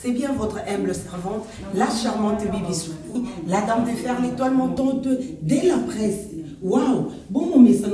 C'est bien votre humble servante, la charmante Bibi Souni, la dame de fer, l'étoile montante de la presse. Waouh! Bon, mon message,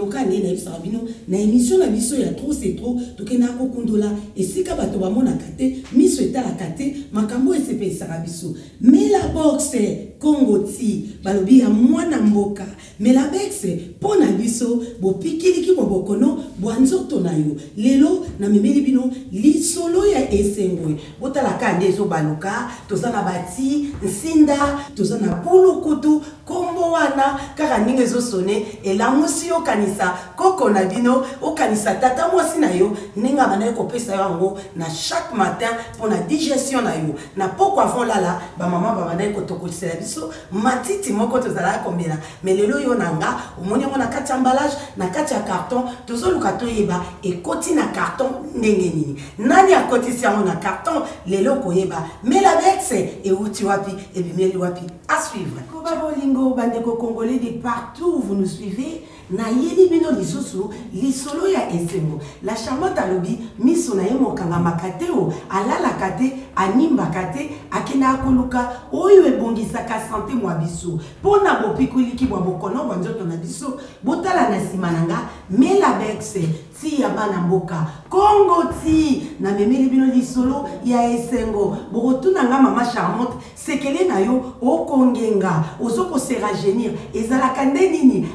na émission na biso ya trop c'est trop, toke na ko kondola et si ka bato ba mona kate, miso etala kate, makambo esepe sarabiso. Mais la boxe Congo ti, balobi ya mwana mboka, mais la boxe pona biso, bo pikiliki bo bokono, bo anzoto na yo. Lelo na memeli bino li solo ya esengwe. Botala kande zo baluka, tozana bati, nsinda, tozana polo kutu, kombo wana, kaka ninge zo sone, et la mosi o kanisa, koko na bino, o kanisa tata mwasi na yo, ninga banaye kopesa yo ango, na chaque matin, pour la digestion na yo. Na poko avant lala, ba maman ba banaye kotokotisa la biso, matiti moko tozala kombina, mais lelo yo nanga, omoni ngo na kati emballage, na kati ya carton, tozo lukato yeba, et koti na carton, ndenge nini. Nani a koti si na carton, lelo koyeba, mais la vexe, et uti wapi, et bimeli wapi, à suivre. Koba bolingo, bandeko congolais de partout où vous nous suivez, na yeli bino lisusu, lisolo ya esengo. La charmante alobi, miso na yemo kanga makateo, alala kate, animba kate, akena akoluka, oyo ebongisa ka santé mwa biso. Pona bopikuliki bwa bokono banzoto na biso, botala na simananga, mela bexe, ti ya bana mboka. Congo ti, na memeli bino lisolo ya esengo. Borotuna nga mama charmante, sekele na yo, okongenga, ozoko se rajeunir, ezala kande nini,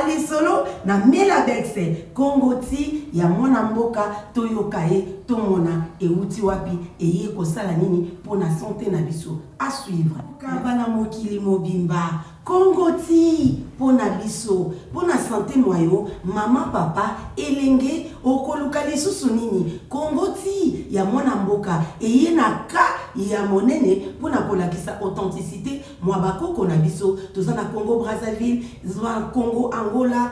lisolo na mela bexe, Congo ti, ya mwana mboka, toyokae, tomona, euti wapi, eye kosala nini, pona santé na biso, à suivre. Kabana mokili mobimba, Congo ti, pona biso, pona santé noyo, mama papa, elenge, okoluka lisusu nini, Congo ti, ya mwana mboka, eye na ka, ya monene, pona kolakisa authenticité, mwa bakoko na biso, tozana Congo Brazzaville, tozana Congo Angola,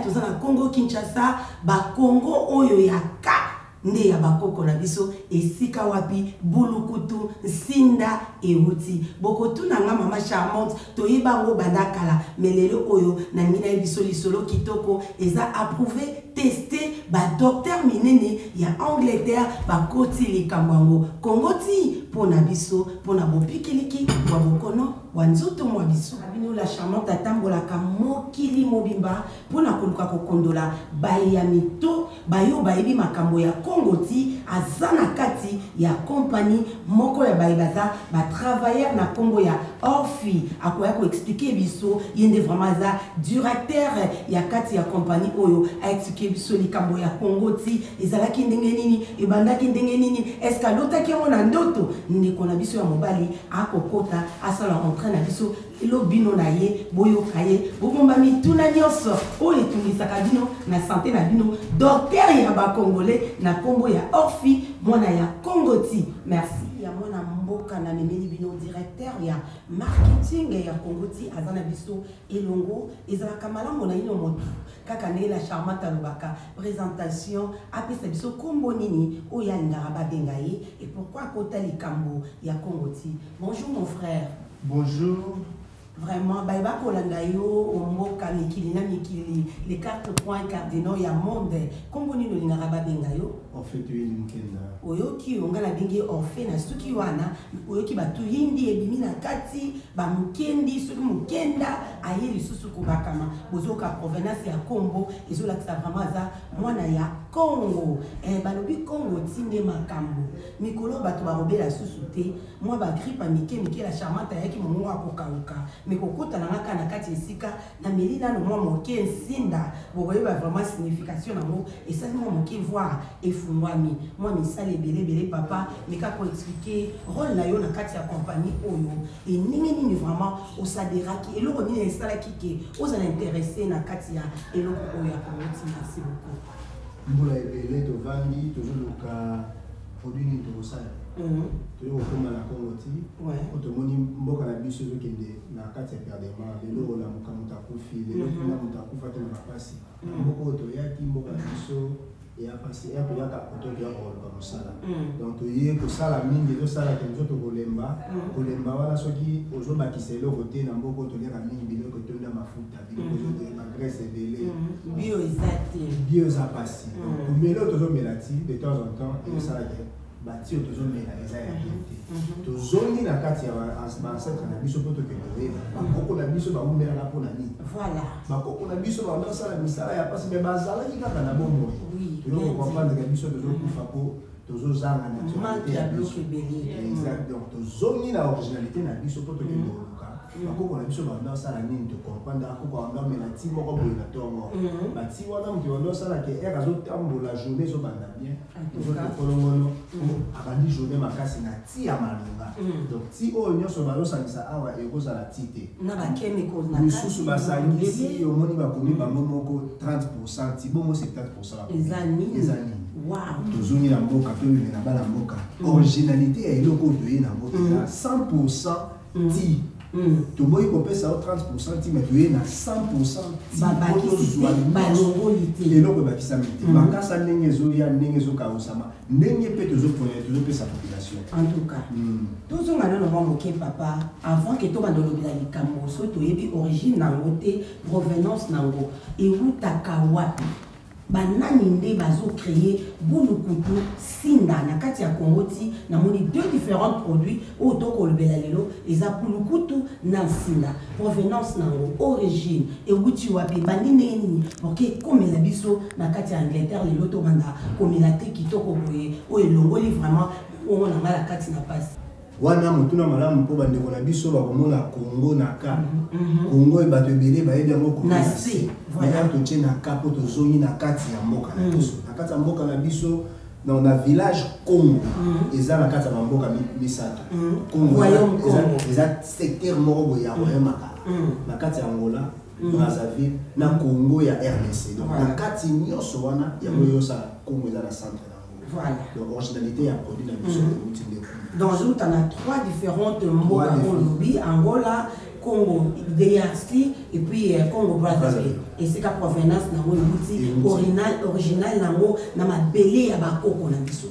tozana Congo Kinshasa, ba Congo oyo ya ka, nde ya bakoko na biso, esika wapi, bulukutu, sinda, euti. Boko tuna nga mama charmante, toyeba ngo bandakala, melelo oyo, na ngina biso lisolo kitoko, eza approuvé, testé, ba docteur minene, ya Angleterre, ba koti likamwango. Congo ti, pona biso, pona bopikiliki, wabokono, wanzoto mwa biso. Abino la charmante atambola ka mokili mobimba, pona koluka kokondola, baya mito, bayo bayebi makambo ya Congo ti, azana kati ya compagnie, moko ya baibaza, ba travailleur na Congo ya Orfi, akoya ko expliquer biso, yende vraiment za directeur ya kati ya compagnie oyo, a expliquer biso likambo ya Congo ti, ezalaki ndenge nini, ebandaki ndenge nini, eska lotaki ngo na ndoto, ndeko na biso ya mobali, akokota, asala entraîne na biso, lobino na ye, boyo kaye, bomba mituna nyonso, o etungisaka bino na santé na bino, docteur ya ba congolais na Congo ya Orfi, mwana ya Congo ti. Merci. Ya mwana mboka na memeli bino directeur ya marketing ya Congo ti azana biso elongo ezala kamalango na ino motu kaka ne la charmante alobaka présentation apesa biso kombo nini oya ngara benga ye et pourquoi kota likambo ya Congo ti. Bonjour mon frère. Bonjour. Vraiment, baïba kolandayo, omoka mikili na mikili, les 4 points cardinaux ya monde. Kombo nino lingaraba bengayo? Orphe tu yindi mukenda. Oyoki ongala bengi orphe na suki wana, oyoki batu yindi ebimi na kati, ba mukendi, suki mukenda, aye lisusu kubakama. Bozoka provenance ya Congo, ezola kisa vraiment za mwana ya Congo. Balobi Congo tinde makambo. Mikolo batu barobela susu te, moi ba grippe mike la charmante yaki mongo akokauka. Mikokota na ngaka na kati esika na melina no mwa moke nsinda bokoyeba vraiment signification nango et ça mwa moke voir efungwami moi misale belé papa mika ko expliquer rôle na yo na kati ya compagnie oyo et nini vraiment osaderaki eloko nini esala kike oza intéressé na kati ya eloko oyo ya komoti. Merci beaucoup. Mbola ebele to vandi tozoluka produit ni to sala toyo koma na Congo ti otomoni mboka na biso ezokende na kati ya perdement lelo la mukamuta kufi lelo kuna mutakufa te na pasi mboka oyo toyaki mboka na biso ya pasi ya toyaka otoki ya koluka mosala donc toye kosala mingi ezosala ke nzoto kolemba wana soki ozobakisa eloko te na mboka oyo toliaka mingi biloko tonda mafuta biloko ezotema graisse ebele bio eza te bio eza pasi komela oyo tozomela ti de temps en temps ezosalaka bati tozomela eza ya bien te tozongi na kati ya baancetre na biso mpo tokende koyeba bakoko na biso baumelaka mpo na nini bakoko na biso bandosala misala ya pasi me bazalaki kaka na bomoi toyokokomprendre biso tozokufa mpo tozozanga naturalité ya biso exact donc tozongi na originalité na biso mpo tokende koluka bakoko na biso bandosala nini tokomprendre akoko bandomela ti moko boye na ntongo bati wana moto bandosalaka ere azotambola journée ezobanda bien tozotokolongono abandi journée makasi na ti ya malonga donc ti oyo nyonso bazosangisa awa ekozala ti te misusu basangisi omoni bakomi bango moko 30% ti bongo 70% eza nini tozongi na mboka toyonge na bana mboka originalité ya eloko oyo toye nango eza 100% ti toboyi kopesa o 30% ti me toye na 100% ti eloko ebakisami te makasa ndenge ezoya ndenge ezokawusama ndenge mpe tozopesa population en tout cas tozonga nano mwa moke papa avant ke tobanda olobela likambo so toyebi origine nango te provenance nango ewutaka wapi banani nde bazocréer bulukutu sinda na kati ya Congo ti namoni deux différents produits oyo tokolobela lelo eza bulukutu na sinda provenance nango origine ewuti wapi bandi ndenge nini poke ekomela biso na kati ya Angleterre lelo tobanda komela te kitoko boye oyo elongoli vraiment omona nga na kati na pasi wana mutuna malamu mpo bandeko na biso bakomona Congo na ka Congo bato ebele bayebi yango komona se voilà totie na ka po tozongi na kati ya mboka na biso na kati ya mboka na biso na village Congo eza na kati ya mboka misato Congo eza secteur moko boye ya royaume makala na kati ya Angola Brazzaville na Congo ya RDC donc na kati nyonso wana yango yosala Congo eza na centre. Voilà. Donc, originalité à produit dans le dans le tu as trois différentes mboka Colombie, Angola, Congo, DRC et puis Congo Brazzaville. Et c'est la provenance originale nango na mabele ya bakoko na biso.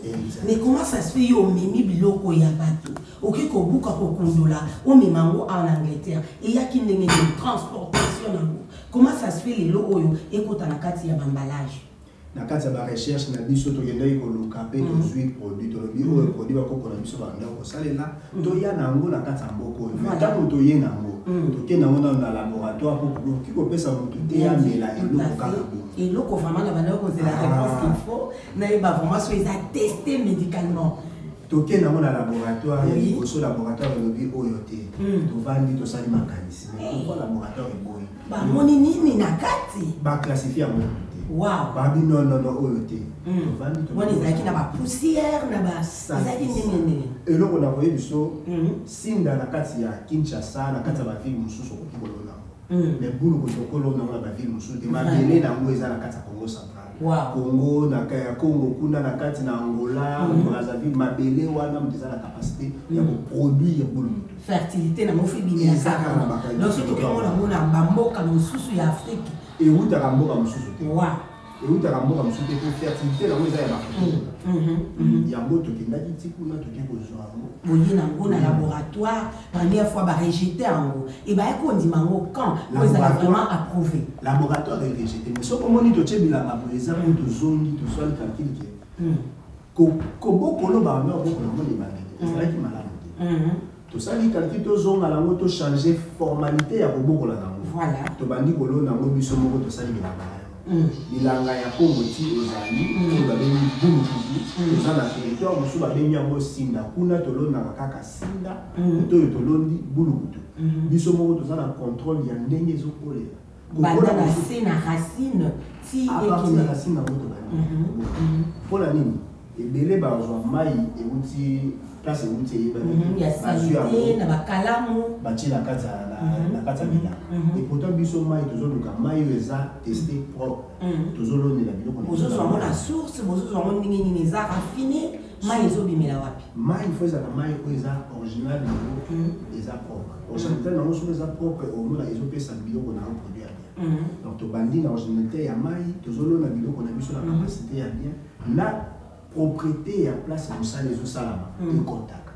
Mais comment ça se fait yo memi biloko ya bato? OK ko buka ko kondola o memango en Angleterre et ya ki ndenge de transportation nango. Comment ça se fait les lo oyo ekota na kati ya bamballage? Na kati ya ba recherche na biso tokendaki koluka mpe tozwi produit tolobi oyo produit bakoko na biso banda kosalela toya nango na kati ya mboka oyo ntango toye nango tokende nango na laboratoire mpo koki kopesa motu te yamela eloko kaka bongo eloko vraiment na banda kozela réponse qu'il faut nayeba vraiment so eza testé médicalement tokende nango na laboratoire ya liboso laboratoire elobi oyo te tovandi tosali makanisi pourquoi laboratoire eboyi bamoni nini na kati baclassifie yango. Wow. Babi non oyo te. Wani zaki na ba poussière na ba zaki ndenge. Eloko na koye biso sinda na kati ya Kinshasa na kati ya ba ville mususu ko kolona. Mais bulu ko kolona na ba ville mususu te mabele na ngo eza na kati ya Congo central. Congo na kaya Congo kuna na kati na Angola, Brazzaville mabele wana mteza na capacité ya ko produire bulu. Fertilité na mofi bini saka. Donc surtout que on a bamboka mususu ya Afrique. Et où tu as un mot comme ça? Wow. Et où tu as un mot comme ça? Tu peux fertilité là où il y a il y a un mot qui n'a dit que tu as tout qui oui, dans le laboratoire, première fois, bah rejeté en gros. Et bah qu'on dit mango quand vous avez vraiment approuvé. Laboratoire est rejeté. Mais ce qu'on m'a dit, tu as mis la mabouille, ça pour te zoner, tu sois le calcul qui est. Kobo kolo ba na beaucoup na moni bande. C'est là qui malade. Tout ça les calculs to zone à la moto changer formalité ya kobo kola na. Voilà. To bandi kolo na ngo biso moko to sali bilanga. Bilanga ya Congo ti ezali to ba bengi bulu kutu. To na territoire musu ba bengi yango sinda kuna to lona kaka sinda to londi bulu kutu. Biso moko to na contrôle ya ndenge zo kolela. Banda na c'est na racine ti ekine na racine na moto ba. Pona nini? Ebele ba zo mai euti place euti yeba. Ya santé na bakalamu bati na kata na kata bila. Et pourtant biso mai tozoluka mai eza testé propre. Tozolone na biloko. Bozo zo na source, bozo zo ndingi nini za raffiné, mai ezo bimela wapi. Mai faut eza na mai eza original eza propre. Originalité na mosu eza propre au moins ezo pesa biloko na produit ya bien. Donc to bandi na originalité ya mai tozolona biloko na biso na capacité ya bien. La propriété ya place mosala ezo salama e contact.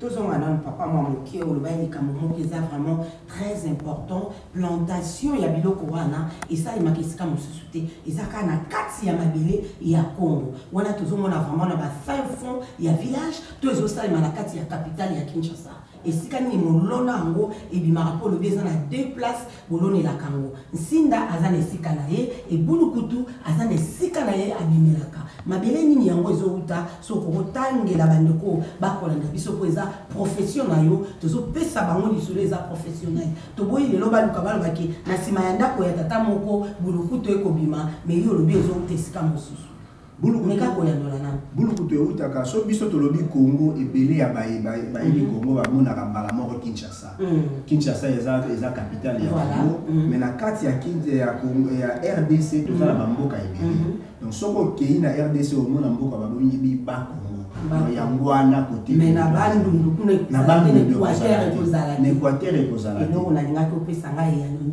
tous on a papa moi mon qui au bain Cameroun qui est vraiment très important plantation ya biloko wana et ça il m'a qu'est-ce comme souté et ça kana kati ya mabele ya Congo wana tous on a vraiment na ba fin fond ya village tous ça il m'a na kati ya capitale ya Kinshasa et si quand il molona ngo et bimarapo le besoin à 2 places bolone la kango nsinda azane sikanaye et bulukutu azane sikanaye abimelaka mabele nini yango ezouta soko kotangela bandeko bakola na biso ko eza professionnel yo tozo pesa bango lisolo eza professionnel to boyi lelo baluka balobaki na sima ya ndako ya tata moko bulukutu ekobima mais yo lobi ezouta sika mosusu bulukutu eutaka so biso tolobi Congo ebele ya bayebi Congo bamonaka mbala moko Kinshasa Kinshasa eza capitale ya Congo mais na kati ya RDC tozala bamboka ebele donc soko okei na RDC omona mboka baboyebi ba Congo yango wana kote mais na bandundu na Équateur ekozala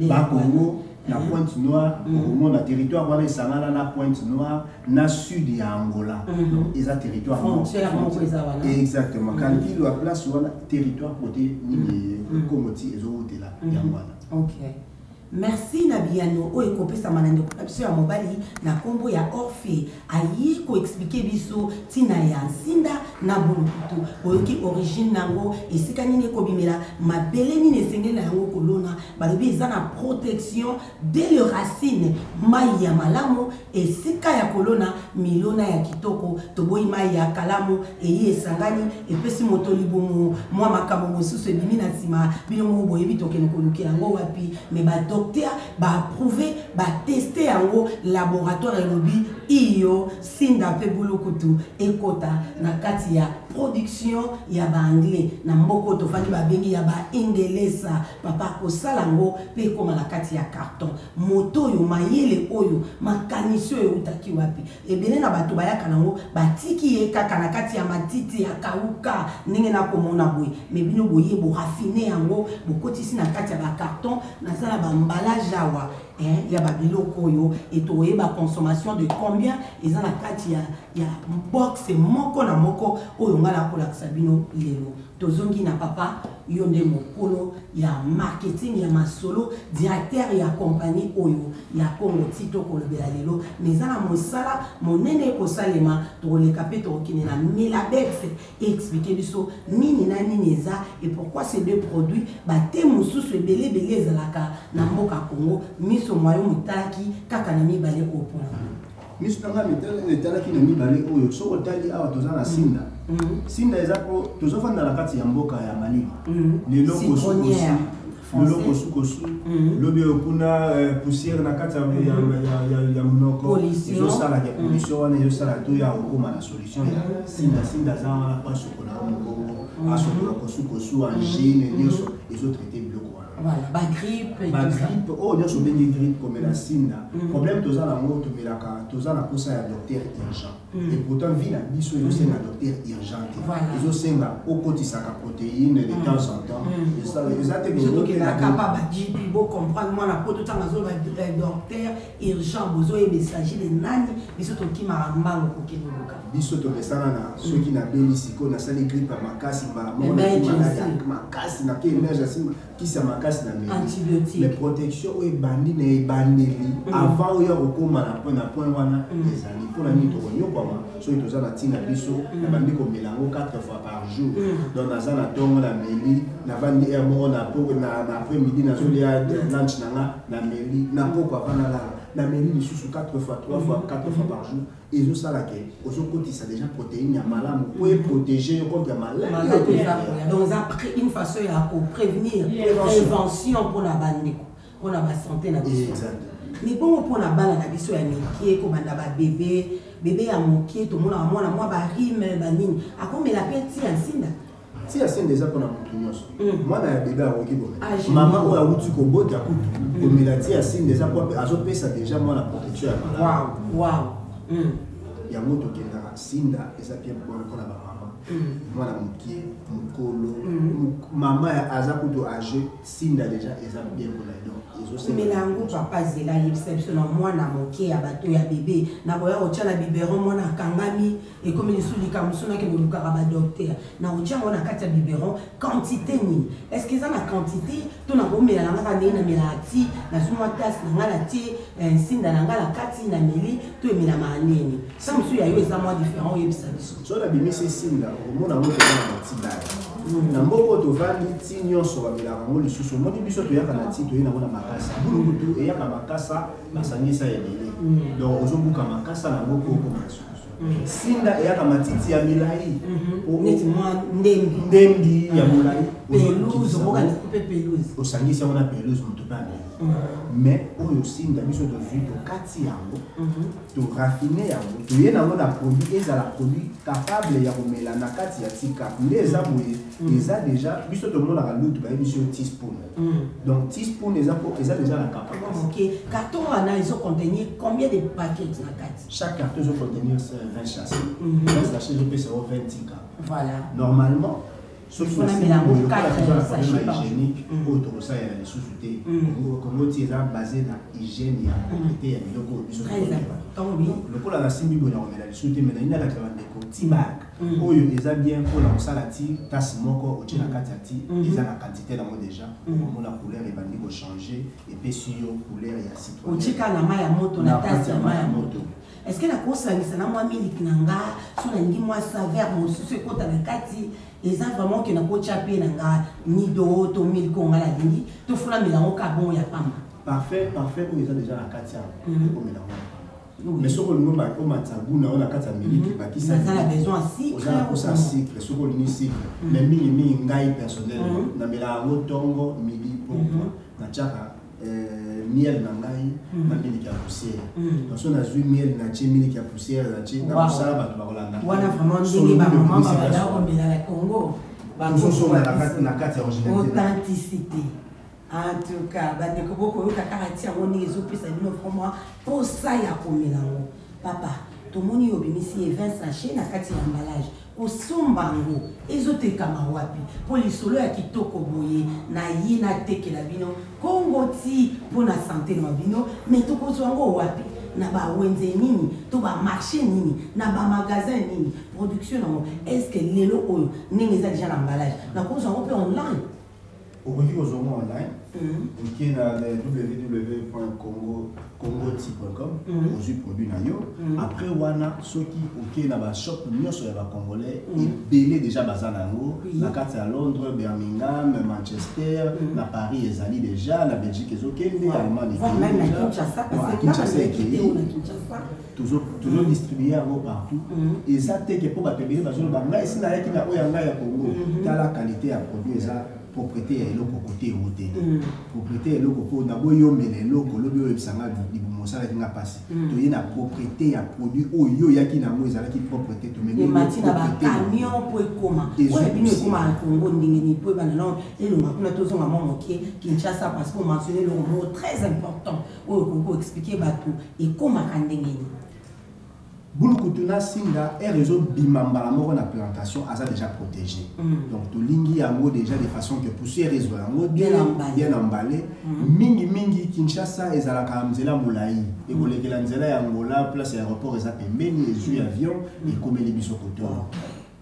ba Congo na Pointe Noire, au na territoire wana esangana na Pointe Noire, na sud ya Angola. Eza territoire frontière exactement. Quand il a place wana territoire côté ni Komoti ezotela ya wana. OK. Merci Nabiano o ekopesa manande ko biso ya mobali na kombo ya Orphe ayi ko expliquer biso tina ya nsinda na bulukutu oyoki origine nango esika nini ko bimela mabele nini esengela yango kolona balobi eza na protection dès le racine mai ya malamu esika ya kolona milona ya kitoko toboyi mai ya kalamu eyi esangani epesi moto libumu mwa makambo mosusu ebimi na sima bino mo boyebi tokene kolukela ngo wapi me ba docteur ba approuver ba tester yango laboratoire elobi iyo sinda pe bulukutu ekota na kati ya production ya ba anglais na mboko to fani ba bengi ya ba ingelesa papa ko salango pe koma na kati ya carton moto yo mayele oyo makanisio yo utaki wapi ebele na bato bayaka nango batiki ye kaka na kati ya matiti ya kauka ninge na komona boye mebino boye bo raffiner yango bokotisi na kati ya ba carton na sala ba emballage awa il y a biloko yo et toye ba consommation de combien ils ont la kati ya box moko na moko oyo ngala ko la sabino lelo tozongi na papa yonde mokolo ya marketing ya masolo directeur ya compagnie oyo ya Congo Tito ko lebela lelo mezana mosala monene ko salema to le capito kine na Melabex expliquer biso nini na nini eza et pourquoi ces deux produits baté mususu ebele belé ezalaka na mboka Congo miso moyo mutaki kaka na mibale ko pona miso tanga mitala ki na mibale oyo so otali awa tozana sinda sinda eza ko tozofanda na kati ya mboka ya Mali lelo kosu lobi okuna poussière na kati ya monoko zo sala ya pollution wana yo sala to ya okoma na solution ya sinda za wana pa sokola mongo asokola kosu angine nyoso ezo traiter biloko wana voilà ba grippe nyoso bengi grippe comme la sinda problème toza na moto melaka toza na posa ya docteur urgent et pourtant vie na biso yo senga docteur urgent ezo senga okotisaka protéine de temps en temps et ça les technologies na capable de bo comprendre moi na poto tanga zo ba docteur urgent bozo e message de nani biso to ki marambango ko kinuka biso to pesana na soki na belisiko na sali grippe makasi ba mona makasi na ke emergency kisa makasi na meli antibiotique les protections o ebandi na ebandeli avant oyo okoma na point wana ezali pona ni to nyoko so itoza na tina biso na bandi ko melango 4 fois par jour donc na zana tongo na meli na vandi mo na po na après midi na zoli ya lunch na meli na poko avant na meli lisusu 4 fois 3 fois 4 fois par jour et ça là que ozo kotisa déjà protéine ya malamu pour protéger contre maladie donc une façon ya prévenir prévention pour la bande pour la santé na biso mais bon pour la bana na biso ya miki ko banda ba bébé ya mokie to mona mwa ba rime ba nini akome la peti ya nsinda si ya sinda eza pona mutu nyonso mwana ya bébé akoki bome mama oyo awuti kobota kutu komela ti ya sinda eza po azopesa déjà mwana protection ya malamu wow yango tokendaka sinda eza pia mpona bamama mwana mokie mokolo maman aza kuto âgé sinda déjà eza bien pour la donc mais là ngo papa zela yebisabso na mwana moke ya bato ya bébé na boya otia na biberon mwana kangami et comme les soulika musuna ke boluka ba docteur na otia mwana kati ya biberon quantité ni est-ce que ça na quantité to na bomela na ngaka ndena melati na suma tasse na ngala ti sinda na ngala kati na meli to emela manene ça musu ya yo eza moi différent yebisabso so na bimi c'est sinda au monde ngo na tibala na mboko to vandi ti nyonso ba mela ngo lisusu moni biso to yaka na ti to yena ngona makasa bulukutu eyaka makasa basangisa ebele donc ozobuka makasa na mboko ko masu sinda eyaka matiti ya milai neti mwa ndembi ya mulai pelouse boka pe pelouse osangisa ngona pelouse mutupane mais oyo sinda biso to vu to kati yango to raffiner yango to yena ngona produit ezala produit capable ya komela na kati ya tika ndeza boye eza déjà biso to mona ka lutu ba biso teaspoon donc teaspoon eza déjà la capacité. OK, carton ana ils ont contenir combien de paquets na kati? Chaque carton doit contenir 20 sachets. 20 sachets je peux savoir 20 tika. Voilà. Normalement sauf que on a mélange 4 sachets hygiénique autour ça il y a les sous-soutés comme on dit basé na hygiène ya propriété ya biloko biso. Très important oui. Le ko la simbi bona on la sous-souté mais ina la kaba ndeko tibak. Oyo eza bien pour la salati tasse moko otina kati ati eza na quantité nango déjà on la couleur et bandi ko changer et puis sur couleur ya citron. Otika na maya moto na tasse ya maya moto. Est-ce que la kosangisa na mwa milk nanga so na ngi mwa saveur mo susu ekota na kati eza vraiment que na kocha pe nanga ni do to milk on la lingi to funa melango ka bon ya pamba. Parfait ou eza déjà na kati ya ko melango. Mais ce que nous avons on a quatre milk qui ça a besoin sucre ou ça sucre ce que nous sucre mais mingi ngai personnel na melango tongo midi pour na chaka miel na ngai na milk ya poussière parce que on a vu miel na chi milk ya poussière na chi na sala ba to bakolanda wana vraiment ndenge ba maman ba la ko mela la Congo ba so na kati originalité authenticité. En tout cas, bandeko boko yo kakaratia moni ezopesa bino vraiment pour ça ya komela ngo. Papa, to moni yo bimisi 20 sachets na kati ya emballage. Osomba ngo ezoteka mawapi. Pour lisolo ya kitoko boye na ye na tekela bino. Kongo ti pour na santé na bino, mais to kozwa ngo wapi. Na ba wenze nini, to ba marché nini, na ba magasin nini, production ngo. Est-ce que lelo oyo ndenge za déjà na emballage. Na kozwa ngo pe online. Aujourd'hui, aux online, qui est dans www.congoti.com, aujourd'hui produit nayo. Après wana, ceux qui dans la shop, nous sommes les Congolais, et belé déjà bazanango, la carte à Londres, Birmingham, Manchester, na Paris, ils allaient déjà, la Belgique, ils ont qu'une Allemagne, même à Kinshasa, parce que Kinshasa toujours distribué partout. Et ça, c'est que pour la publier, parce que mais si la qui n'a pas ya Congo, la qualité à produire ça. Propriété et l'eau côté hôtel. Propriété et l'eau côté na boyo mais l'eau colombie et sanga di mosala qui n'a passé. To y na propriété à produit o yo yaki na mo ezala ki propriété to mener. Les matina ba camion pour comment. Ouais bino comment en Congo ndingi ni pour bana non et le makuna to zonga mo moké Kinshasa parce qu'on mentionné le mot très important. O Congo expliquer batou et comment kandingi. Bulukutuna singa est réseau bimambala moko na plantation a déjà protégé. Donc to lingi yango déjà de façon que poussière réseau yango bien emballé. Mingi Kinshasa ezalaka mzela molai et kolekela nzela ya Angola place aéroport eza pembeni et avion et comme les biso côté.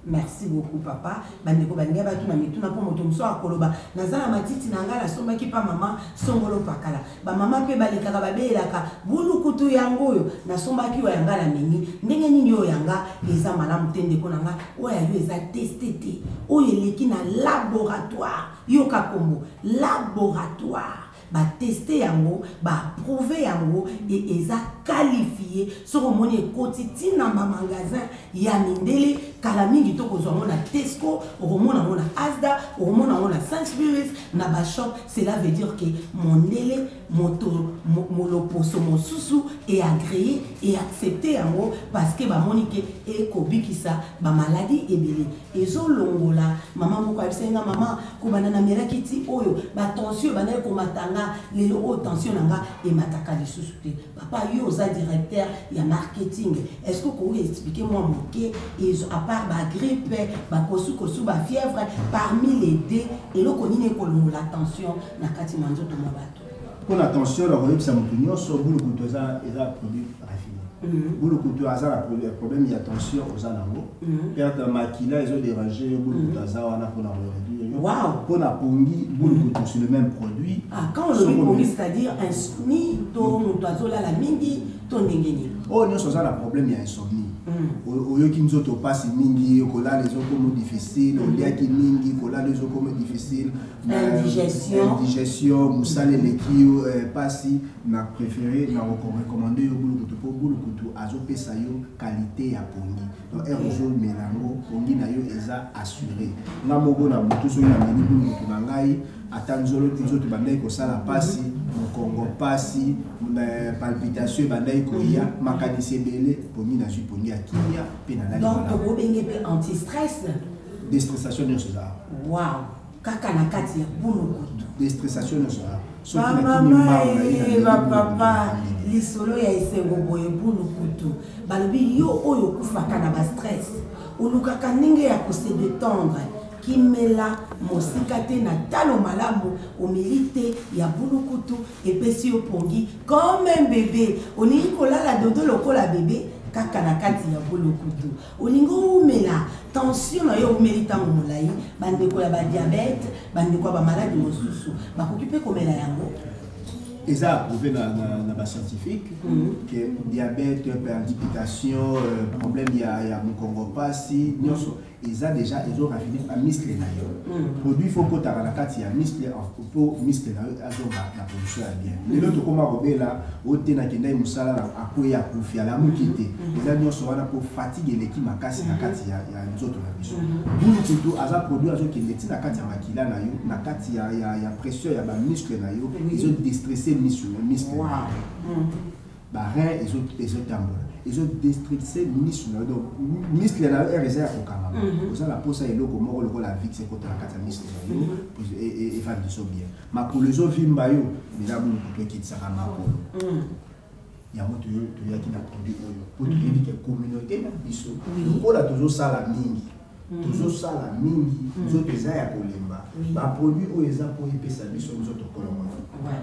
Merci beaucoup papa. Bandeko bandega batu na mituna po moto mso akoloba. Nazala matiti na ngala somba ki pa mama songolo pakala. Ba mama pe balikaka babelaka bulukutu yango yo na somba ki wa yangala mingi. Ndenge nini yo yanga eza malamu tende ko nanga oya yo eza testé. Oyo eleki na laboratoire. Yo kakombo laboratoire. Ba tester yango, ba prouver yango et eza qualifié sur mon quotidien dans ma magasin ya mindele kala mingi to ko zo na Tesco o mona mona Asda o mona mona Sainsbury's na ba shop cela veut dire que mon ndele moto moloposo mon susu est agréé et accepté yango parce que ba monique e ko bikisa ba maladie ebele ezo longola maman moko abisenga maman ko banana merakiti oyo ba tension banay ko matanga lelo o tension nanga e mataka lisusu te papa yo un directeur, il y a marketing. Est-ce que vous pouvez expliquer moi à part la grippe, la fièvre, parmi les dés, et là, on a l'attention, na kati manzo to mabato. Pour l'attention, la religion, ça me sur vous le couteau, ça est un produit raffiné. Vous le couteau, ça a problème, il y a attention aux animaux. Perdre un maquillage, ils ont dérangé, vous le couteau, ça on a pour la réduire. Wow! Pour la pongi, vous le couteau, c'est le même produit. Ah, quand on le pongi, c'est-à-dire insomnie, ton oiseau là, la mingi, ton dingeni. Oh, nous, ça, le problème, il y a insomnie. Au lieu qu'ils nous passe mingi, kola les autres comme difficile, au lieu qu'ils mingi, kola les autres comme difficile. Indigestion, moussale les kios, pas si, n'a préféré, n'a recommandé au boulot pour boulot couteau, azope sayo qualité à pongi. Donc un jour mélango, pongi na yo eza assuré. Na mogo na mutu so na meni boulot couteau nangai, atanzolo les autres bandai ko sala pasi, Congo pasi, palpitation bandai ko ya, makanisi belé, pongi na pongi à Kenya, pénal. Donc vous avez anti-stress. Déstressation de ça. Wow. Kaka na kati ya boulot. Déstressation de ça. Papa, lisolo ya esengo boye boulot kutu. Balobi yo oyo kufaka na ba stress. Ulukaka ninge ya ko se détendre. Kimela mosikate na talo malamu omilite ya bulukutu epesi yo pongi comme un bébé olingi kolala dodo lokola bébé kaka na kati ya bulukutu olingo umela tension na yo umeli tango molai bandeko ya ba diabète bandeko ba maladie mosusu bakoki pe komela yango. Et ça a prouvé dans les scientifiques que diabète, hypertension, problème il y a mon Congo passé, ils ont déjà raffiné à muscle na produit faut que tu as la carte il y a muscle pour muscle na la production est bien. Les autres comme robé là, au tena kenda musala à quoi ya kufia la mukité. Les amis sont là pour fatiguer l'équipe makasi na carte il y a les autres na biso. Boulou plutôt à ça produit à ce qui est na carte ya makila na yo, na carte il y a pression il y a ba muscle na yo, ils ont déstressé muscle. Bah rien ils ont tambour. Ils ont déstressé muscle. Donc muscle là est réserve au camara. Pour ça la pose ça est là comme on la vie c'est contre la carte muscle et va du bien. Ma pour les autres films bayo, mais là vous qui ça ma pour. Il y a mon tu y a qui n'a produit pour dire que communauté na biso. Pour la toujours ça la mingi. Toujours ça la mingi. Nous autres ça ya kolemba. Ba produit o eza pour épesa biso nous autres kolomba. Ouais.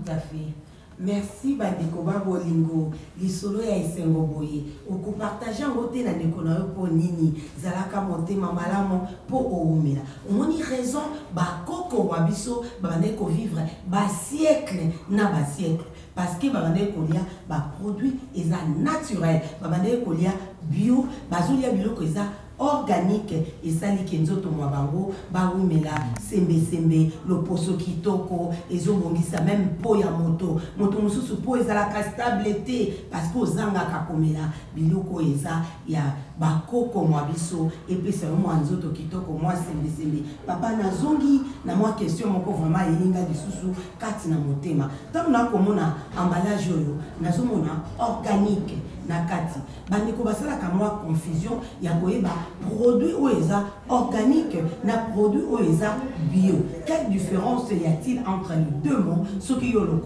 Tout à fait. Merci bandeko babolingo lisolo ya esengo boye oko partager ngote na ndeko na yo po nini zalaka motema malamu po oumela omoni raison ba koko wa biso ba bandeko vivre ba siècle na ba siècle parce que ba bandeko lia ba produit eza naturel ba bandeko lia bio bazulia biloko eza organique et ça li kenzoto mwa bango ba umela sembe loposo kitoko ezobongisa même po ya moto mususu po ezalaka stabilité parce que ozanga kakomela biloko eza ya bakoko mwa biso epesa mwa nzoto kitoko mwa sembe papa nazongi na mwa question moko vraiment elinga lisusu kati na motema tango na komona emballage oyo nazomona organique na kati bandeko basalaka mwa confusion ya koyeba produit oeza organique na produit oeza bio. Quelle différence y a-t-il entre les deux mots? Ce qui est le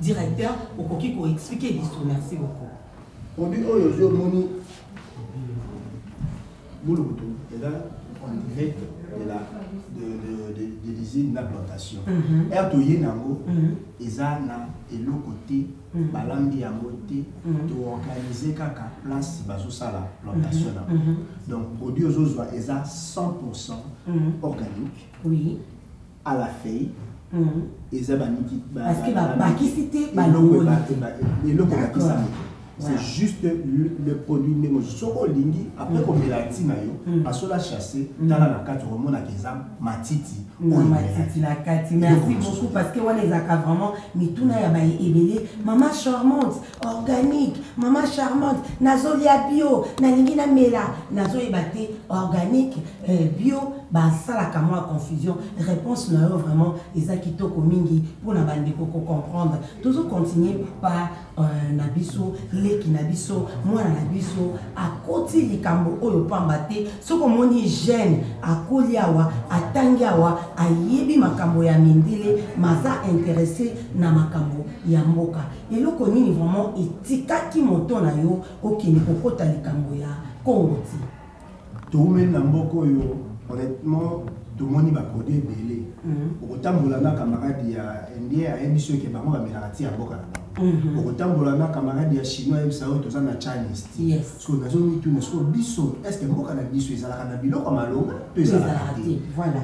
directeur au coquille pour expliquer l'histoire. Merci beaucoup. Produit oeza moni boulot et là on direct de l'usine d'implantation. Ertoye nango eza na elo côté balambi yango te to organiser kaka place bazo sala plantation. Donc produit ozozwa eza 100% organique. Oui. À la feuille. Eza baniki parce que ba kisité ba c'est juste le produit némo soko lingi après comme la tina yo parce que la chasser dans la carte vraiment na keza matiti matiti la kati. Merci beaucoup parce que on les a vraiment mituna ya ba ebele maman charmante organique maman charmante nazolia bio na lingi na mela nazo ebate organique bio basalaka mwa confusion réponse na yo vraiment eza kitoko mingi mpona bandeko comprendre toujours continuer par na biso leki na biso mwana na biso akoti likambo oyo pamba te soki omoni jeune akoli awa atangi awa ayebi makambo ya mindele maza intéressé na makambo ya mboka eloko nini vraiment etikaki moto na yo okende kokota likambo ya Congo ti toumeli na mboka oyo honnêtement tomoni baproduit ebele okotambola na camarade ya indien ayebi soki bango bamelaka ti ya mboka na bango okotambola na camarade ya chinois ayebisa oyo toza na chinese ti so nazomituna soko biso estce mboka na biso ezalaka na biloko malonga to ezalaka te voilà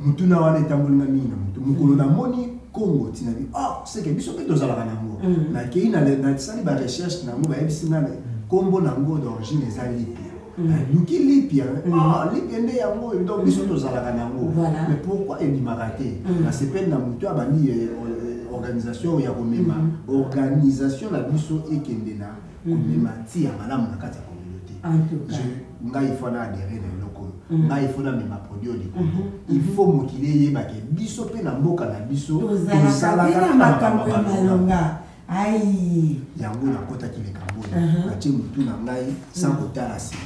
mutuna wana etambolinga mingi na mutu mokolo namoni Congo ti na bi c'est que biso mpe tozalaka nango nakei nasali barecherche nango bayebisi nga kombo nango d'origine eza lipia luki lipia lipia nde yango donc biso tozalaka nango mais pourquoi ebimaka te nasepeli na mutu abandi organisation ya komema organisation na biso ekende na komema ti ya malamu na kati ya communauté ngai ifo na adhéré na eloko ngai ifo na mema produit likolo il faut mokili eyebake biso mpe na mboka na biso tozalaka na makambo ya malonga aïe yango nakotaki likambo natie mutu na ngai sans kotala nsima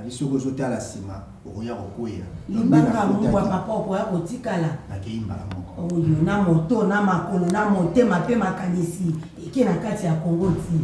ali soki ozotala nsima okoya kokwea libanga mungwa papa okoya kotikala nakei mbala moko oyo na moto na makolo na motema mpe makanisi eke na kati ya Congo ti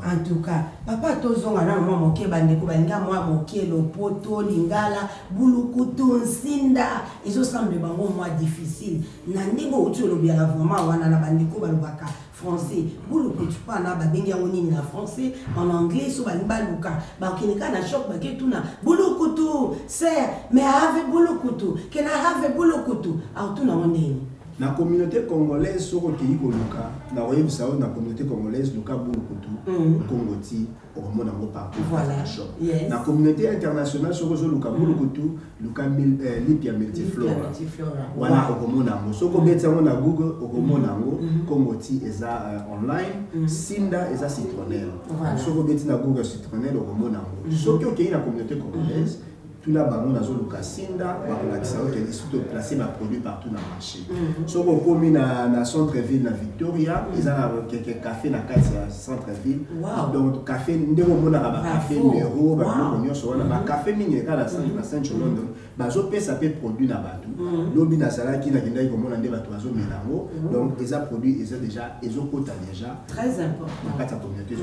en tout cas papa tozonga na mwa moke bandeko balinga mwa moke lopoto lingala bulukutu nsinda ezosemble bango mwa difficile na ndenge outi olobiaka vraiment wana na bandeko balobaka français bulukutu mpana babengi yango nini na français en anglais so balingi baluka bakende kaka na shop baketuna bulukutu ser mais have bulukutu kena have bulukutu autuna ngo ndeni na communauté congolaise soko kei koluka na oyebisa oyo na communauté congolaise luka bulukutu Congo ti okomona ngo partout voilà shop na communauté internationale soko ozoluka bulukutu luka lipia multiflora wana okomona ngo soko obeti yango na Google okomona ngo Congo ti eza online sinda eza citronnelle soko obeti na Google citronnelle okomona ngo soki okei na communauté congolaise la bango na zoluka sinda bakolakisa oyo kende surtout placer ba produit partout na marché soko komi na centre ville na Victoria eza na quelques café na kati ya centre ville donc café ndeko mona ba café numéro ba ko nyonso wana ba café mingi kala na Central London bazo pesa pe produit na batu lobi na sala ki na kenda ko mona nde batu bazo melango donc eza produit eza déjà ezokota déjà très important na kati ya communauté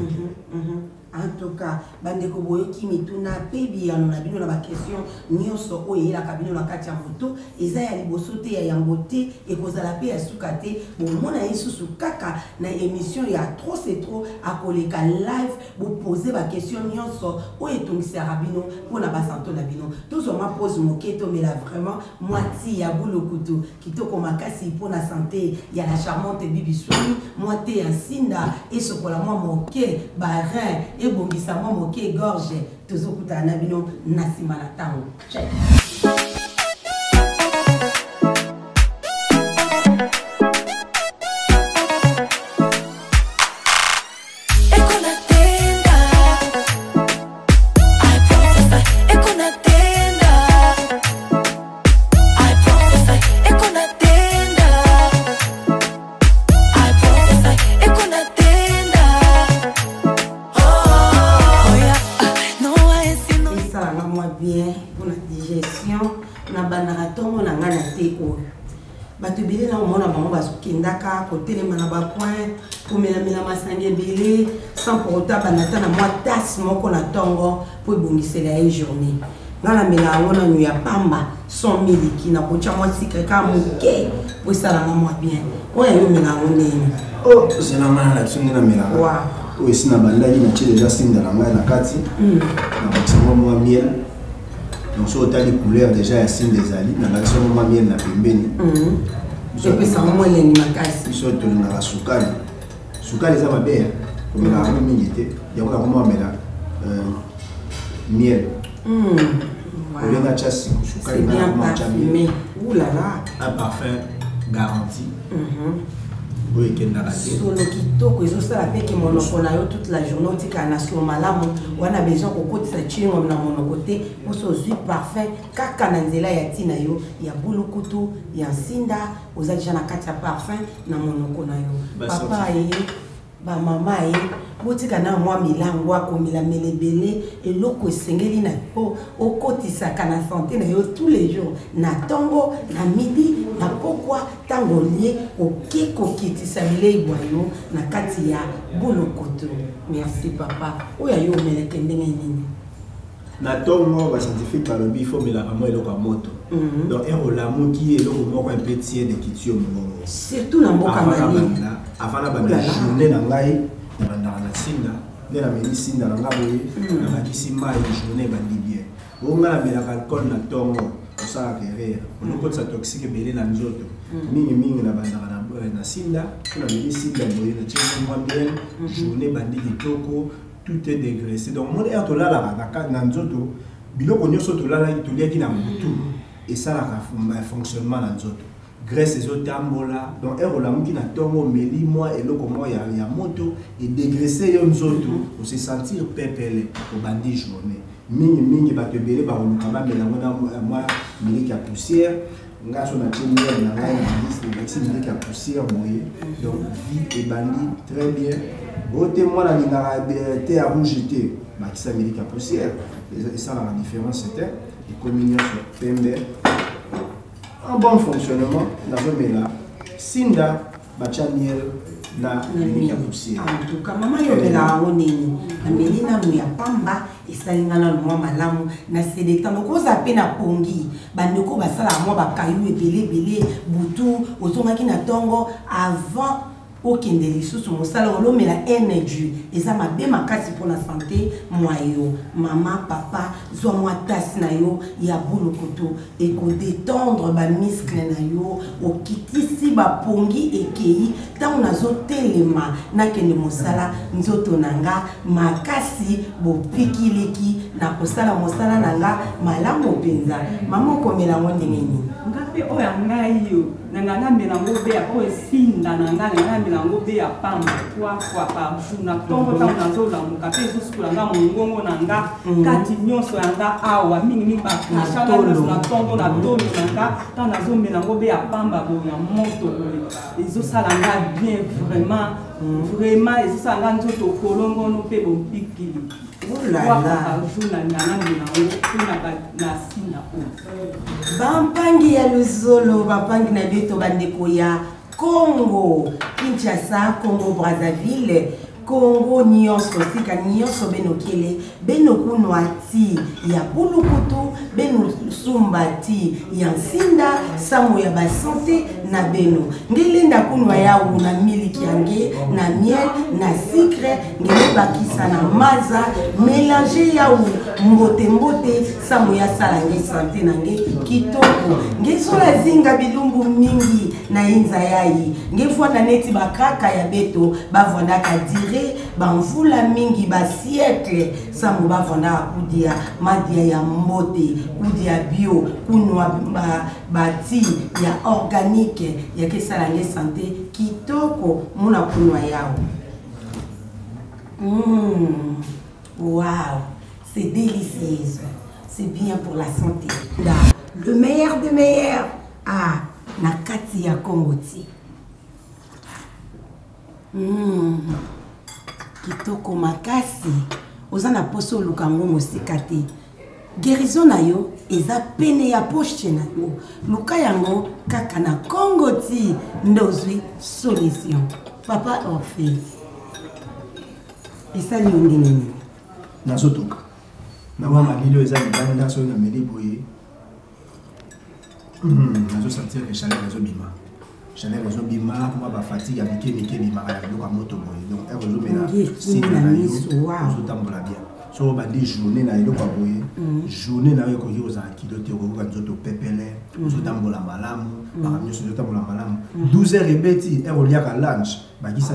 en tout cas bandeko boyoki mituna pe biyano na bino na ba question nyonso oyo eyelaka bino na kati ya moto eza ya liboso te ya yango te ekozala pe ya suka te bomona yesusu kaka na émission ya trop c'est trop akoleka live bopose ba question nyonso oyo etongisaka bino mpona basanto na bino tozoma pose moke tomela vraiment moiti ya bulukutu kitoko makasi mpona santé ya la charmante Bibi Swami moite ya nsinda esokola mwa moke barin ebongisa mwa moke gorge tozokutana na bino na nsima na ntango batubile na mona bango bazokendaka kotelema na bapoint komelamela masangi ebele sans pour autant banata na mwa tasse moko na ntongo mpo ebongisela ye journée nga na mela yango nanu ya pamba 100 miliki na kotia mwa sikre ka moke po esalanga mwa bien oyo ayomela yango ndeni ozelanga na biso nde na melanga oyo esi na bandaki natie deja sinda na ngai na kati na bakisango mwa miel donc so otali couleur déjà ya sinda ezali na bakisango mwa miel na pembeni epesanga mwa elengi makasi biso tolingaka sukali sukali eza mabe komelaka yango mingi te yango yango mwa amela miel olenga tia sukali bien parfumé. Ouh là là. Un parfum garanti. Oui, quel n'a raté. Solo kitoko, ils ont ça la paix qui monopola toute la journée, on dit qu'à Nassau Malamu, on a besoin qu'on côté sa chine, on a mon côté, pour se suivre parfait. Kaka Nanzela Yatina yo, il y a Boulukutu, il y a Sinda, aux adjana Katia parfum, na mon yo. Papa et ba mama et botika na moi milangwa ko milamele belé et loko sengeli na po au côté sa kana santé na yo tous les jours na tongo na midi na pokwa tango lié au kiko kiti sabile boyo na kati ya Bolokoto. Merci papa oya yo meleke ndenge nini na tongo ba scientifique par le bifo mais la vraiment eloko moto donc un lamu qui est loko moko un petit de kitio mo surtout na mboka mali avant la journée na ngai na bandara na sinda ne la médecine na ngabo na bakisi mai journée bandi bien onga la mela alcool na tongo ça guérir on peut ça toxique belé na nzoto mingi na bandara na sinda na médecine na boye na tchèque moi bien journée bandi kitoko tout est dégraissé donc mon air to la na nzoto biloko nyonso to la to liaki na mutu et ça la fonctionnement na nzoto graisse les autres tambola donc un rôle qui na tongo meli moi et loko moi ya moto et dégraisser yon nzoto pour se sentir pépélé au bandi journée mingi ba te belé ba on kama mela moi mingi ya poussière nga so na tchemia na ngai na liste mingi ya poussière moye donc vie et bandi très bien Boté moi la ligne à rouge était bah qui ça mingi ya poussière et ça la différence c'était les communions sur PMB un bon fonctionnement dans le méla sinda bachaniel na minya poussière en tout cas maman yo bela oneni amelina muya pamba esalingana no malamu na sedeta noko za pe na pongi bandeko basala mo bakayu ebele butu ozongaki na tongo avant aucun des sous mon salon l'homme la énergie et ça m'a bien makasi pour la santé moi yo maman papa zo moi tasse na yo ya Bolokoto et ko détendre ba muscle na yo o kitisi ba pongi et kei tant na zo telema na kende mosala nzoto nanga makasi bo pikiliki na kosala mosala nanga malamu penza maman komela ngondenge ni ngape oya ngai yo nanga melango be o sinda nanga melango be ya pamba 3 fois par jour na tongo ta na zo la mukape zo skula nga mongongo nanga kati nyonso yanga awa mingi ba kashala na tongo na tono nanga ta na zo melango be ya pamba bo ya moto ezo sala nga bien vraiment ezo sala nga nzoto kolongo no pe bo pikili. Oh là là. Bampangi ya luzolo, bampangi na beto bandeko ya Congo, Kinshasa, Congo Brazzaville, Congo nyonso sika nyonso benokele benokunwati ya Bolokoto benusumbati ya Sinda samo ya ba santé na beno ngelenda kunwa ya na miliki yange na miel na sucre ngele bakisa na maza mélanger ya mbote samo ya salange santé nange kitoko ngesola zinga bilumbu mingi na inza yayi ngefwa na neti bakaka ya beto bavonda kadire banvula mingi ba siècle samo bavonda kudia madia ya mbote kudia bio kunwa bati ya organique ya kesalange santé kitoko muna kunwa yao. Wow, c'est délicieux, c'est bien pour la santé. Le meilleur de meilleur. Ah, nakati ya Kongoti. Kitoko makasi. Ozana poso lukango mosikate. Guérison na yo eza pene ya poche na yo. Luka yango kaka na Kongoti ndozwi solution. Papa Orphée. Et ça lui on dit nazotoka na mama lilo eza libanda so na meli boye nazo sentir que chaleur rezo bima moi ba fatigue avec mike bima ya loka moto boye donc elle rezo mena si na yo zo tambola bien so ba di journée na yo kwa boye journée na yo ko yoza kidote ko ka nzoto pepele zo tambola malamu ba kamyo zo tambola malamu 12h ebeti elle olia ka lunch bakisa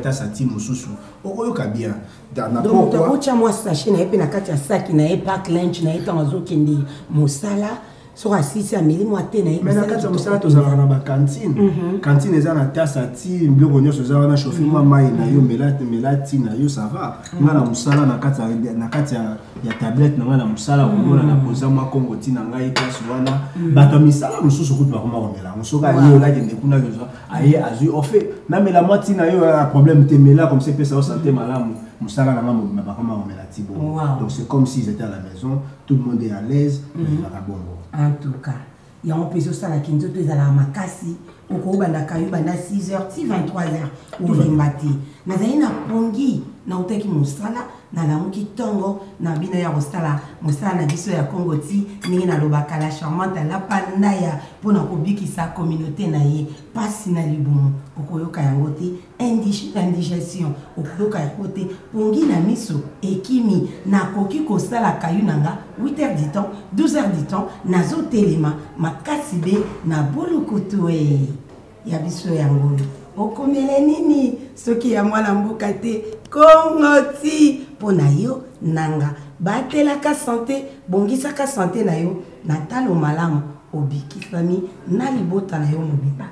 tasa timu susu okoyoka bien na donc tu as moi sachet na epe na kati ya sac na epa lunch na epa mazo kende mosala sur assisi ameli moi te na mais na kati ya mosala tozalaka na bacantine cantine eza na tasa ti biloko nyonso eza wana chauffe mwa mai na yo mela ti na yo ça va nga na mosala na kati ya tablette na nga na mosala komona na poza mwa kongo ti na ngai place wana bato ya misala mosusu kutu bakoma komela yango soki aye olakende kuna kozwa aye azwi ofe namela mwa ti na yo ya problème te mela comme ça epesa yo santé malamu mosala na nga mobima bakoma komela ti bo donc c'est comme s'ils étaient à la maison tout le monde est à l'aise ebaka bongo en tout cas yango mpenza osalaki nzoto ezalaka makasi okobandaka yo banda 6h ti 23h olemba te nazali na pongi nautaki mosala nalamuki ntongo na bino ya kosala mosala na biso ya kongo ti ndenge nalobaka la charmante alapa ndaya mpona kobikisa communauté na ye pasi na libumu okoyoka yango te indigestion okoyoka yango te pongi na miso ekimi nakoki kosala kayu na nga 8h du temps 12h du temps nazotelema makasi be na bolukutu ya biso yango okomele nini soki ya mwana mboka te kongo ti mpona yo nanga batelaka sante bongisaka sante na yo na talo malamu obikisami na libota na yo mobimba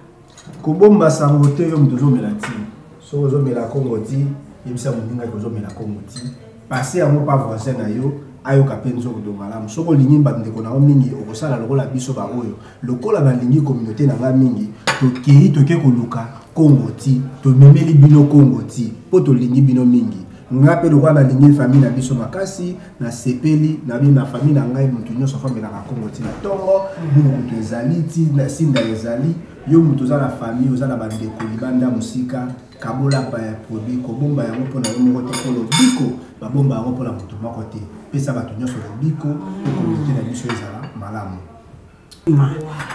kobomba sango te yo moto ozomela ti soki ozomela kongo ti yebisa moningaki ozomela kongo ti pase yango pa voisin na yo ayoka mpe nzoko to malamu soki olingi bandeko na yo mingi okosala lokola biso baoyo lokola balingi communauté na nga mingi tokei toke koluka kongo ti tomemeli bino kongo ti mpo tolingi bino mingi nga mpe lokola nalingi famille na biso makasi na sepeli na bino na famille na ngai moto nyonso afambelaka kongo ti na ntongo bino moto ezali ti na sinda ezali yo moto oza na famille oza na bandeko libanda mosika kabola pa ya produit kobomba yango mpona yo moko te mpo lobiko babomba yango mpona moto moko te pesa bato nyonso lobiko mpo communauté na biso ezala malamu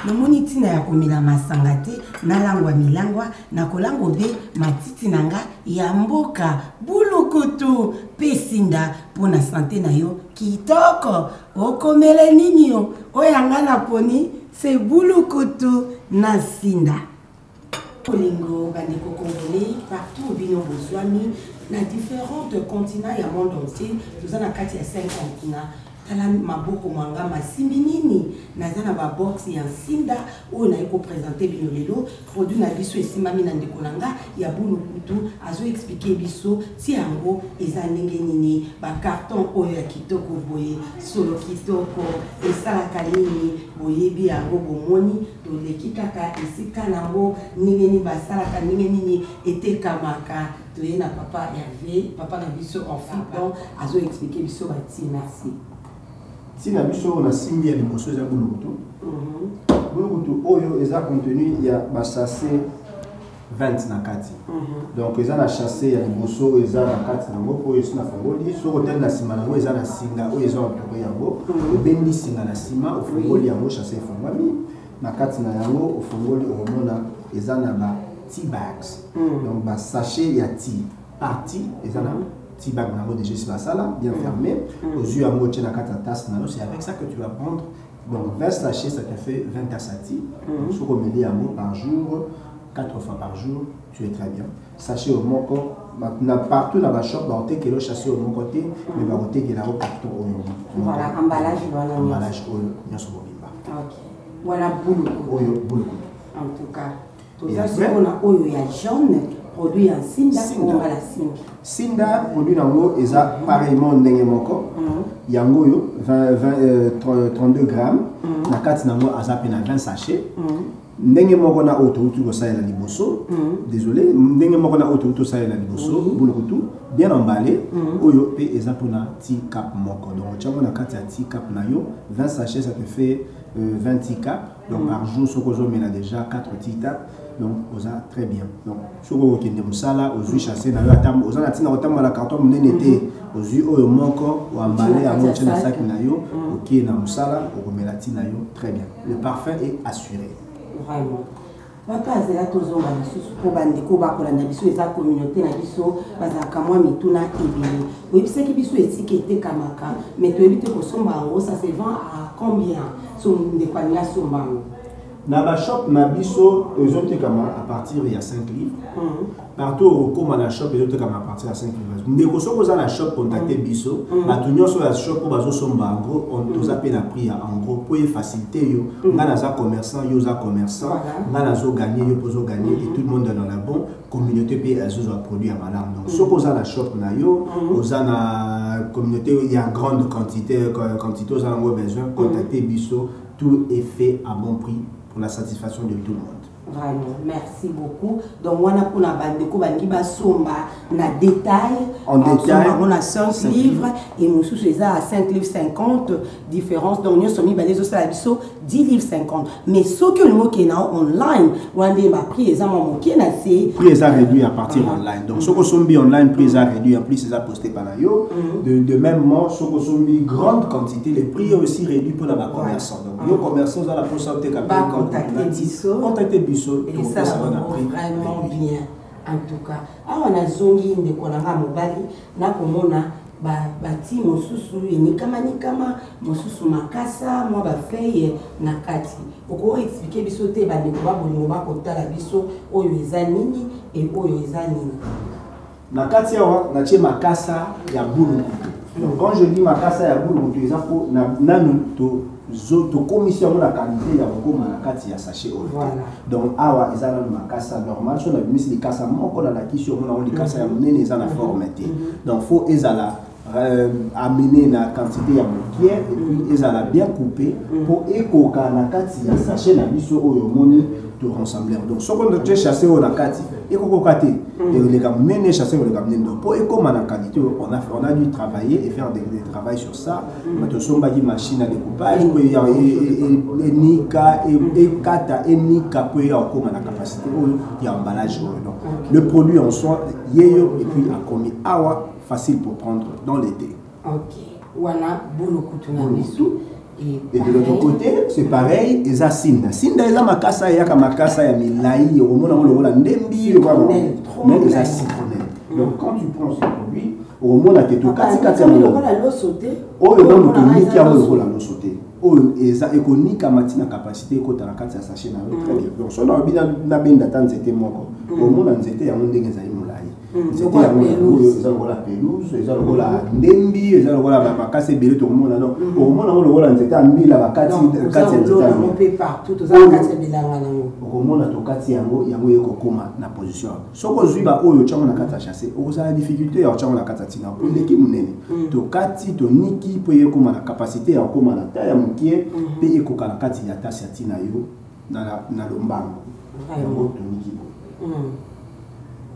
namoni ntina ya komela masanga te nalangwa milangwa nakolangwa mpe matiti na nga ya mboka bulukutu mpe sinda mpona sante na yo kitoko okomele nini yo oyanga na poni se bulukutu na sinda olingo bandeko congolais partout bino bozwami na différentes continents ya monde entier toza na kati ya 5 continents tala maboko mwanga masimbi nini naza na babox ya sinda oyo naye kopresente bino lelo produit na biso esimami na ndeko na nga ya bulukutu azoexplike biso ti yango eza ndenge nini bakarton oyo ya kitoko boye solo kitoko esalaka nini boyebi yango bomoni toleki kaka esika nango ndenge nini basalaka ndenge nini etekamaka toye na papa Hervé papa na biso enfant donc azoexplike biso batie merci tina biso na simbi ya liboso eza bulukutu bulukutu oyo eza contenu ya basase 20 na kati donc eza na chasse ya liboso eza na kati nango oyo esi na fongoli soki otali na nsima nango eza na singa oyo eza entouré yango obendi singa na nsima ofongoli yango chasse efongwami na kati na yango ofongoli okomona eza na ba tea bags donc basachet ya tea parti eza na tea bag nango déjà sur la salle bien fermé aux yeux à moitié na kata tasse nano c'est avec ça que tu vas prendre donc 20 sachets ça te fait 20 tasses à tea donc ce qu'on met yango par jour 4 fois par jour tu es très bien sachet au moko na partout dans la shop ba oté que le sachet au mon côté mais ba oté que la au carton au voilà emballage voilà emballage au nyoso bobimba OK voilà boulot en tout cas tout ça c'est on a oyo ya jaune produit en Sinda ou à la Sinda. Sinda produit nango eza pareillement ndenge moko. Yango yo 32 grammes. Na kati nango aza pe na 20 sachets. Ndenge moko na autoutu ko saela liboso. Désolé, ndenge moko na autoutu saela liboso, bulukutu bien emballé. Oyo pe eza pona tea cap moko. Donc tiango na kati ya tea cap na yo 20 sachets ça te fait 20 tea cap. Donc par jour ce que je mets déjà 4 tea cap. Donc oza très bien donc soko okende musala ozui chasser na yo atam oza na tina otamba la carton munene te ozui oyo moko o emballé yango tia na sac na yo OK na musala okomela tina yo très bien le parfum est assuré vraiment papa azela tozonga lisusu po bandeko bakolanda biso eza communauté na biso bazalaka mwa mituna ebele oyebisaki biso esika etekamaka mais toyebi te kosomba yango ça se vend à combien so ndeko alingi asomba yango na ba shop na biso ezotekama à partir il y a 5 livres. Partout au comme na shop ezotekama à partir de 5 livres. Ndeko soko za na shop contacter biso, atunyo so la shop bazo somba en gros on nous appelle à prix en gros pour faciliter yo. Ngana za commerçant, yo za commerçant, ngana zo gagner yo pozo gagner et tout le monde dans la bonne communauté paye azo produit à malam. Donc soko za na shop na yo, oza na communauté il y a grande quantité aux en besoin contacter biso, tout est fait à bon prix pour la satisfaction de tout le monde. Vraiment, merci beaucoup. Donc, on a pour la bande de Bandiba Somba, na détail. En détail. On a 5 livres et nous sommes à 5 livres 50 différence. Donc, nous sommes mis les autres 10 livres 50. Mais ce que le mot qui est online, on a pris les amants qui est assez. Prix est réduit à partir online. Donc, ce que sont mis online, prix est réduit. En plus, c'est posté par là. De même mot, ce que sont mis grande quantité, les prix est aussi réduit pour la commerçant. Donc, nos commerçants, vous allez la possibilité de contacter Bisso. Et ça va vraiment bien, en tout cas. Alors, on a zongi de Kolanga Mobali, na komona bati mosusu enikama nikama mosusu makasa moi ba feye na kati. Oko expliquer biso te ba ndeko ba bolingo ba kotala biso oyo eza nini et oyo eza nini. Na kati awa na tie makasa ya bulu. Donc quand je dis makasa ya bulu, tu eza po na to commission la qualité ya bokoma na kati ya sachet oyo. Donc awa eza na makasa normal so na bimisi likasa moko na lakisi o mona likasa ya monene eza na forme te. Donc faut ezala amener la quantité ya mokie et puis ezala bien coupé pour ekoka na kati ya sachet na biso oyo moni to rassembler. Donc ce qu'on doit chasser au na kati ekoka te et les gars mener chasser le gars donc pour ekoma na qualité on a dû travailler et faire des travail sur ça. Maintenant somba di machine à découpage pour ya nika et kata nika pour ya okoma na capacité il y a emballage. Donc le produit en soi yeyo et puis a commis awa facile pour prendre dans l'été. Ok. Wana bulukutu na bisu. Et de l'autre côté, c'est pareil, eza sinda. Sinda eza makasa ya makasa ya milai, au mona on le ndembi, mais eza citronnelle. Donc quand tu prends ce produit, au mona te to kati kati on la l'eau sauté. Oh le monde tonique ya on la l'eau sauté. Oh eza ekonika matina capacité ko ta kati ya sachet na très bien. Donc so na bina na benda tan zete moko. Au mona nzete ya ndenge za mulai. C'était la pelouse, ils ont la ndembi, ils ont la bakase belé tout le monde non. Au moment où le vola nzete ambi la bakati kati nzete on peut partout tous ça kati belanga nango. Au moment où kati yango yeko koma na position. Soko zuiba oyo chango na kati chasser. Oza la difficulté ya chango na kati tina pour l'équipe munene. To kati to niki pour yeko na capacité ya koma na taille mukie pe yeko na kati ya tasi tina yo na lombango. Yango to niki.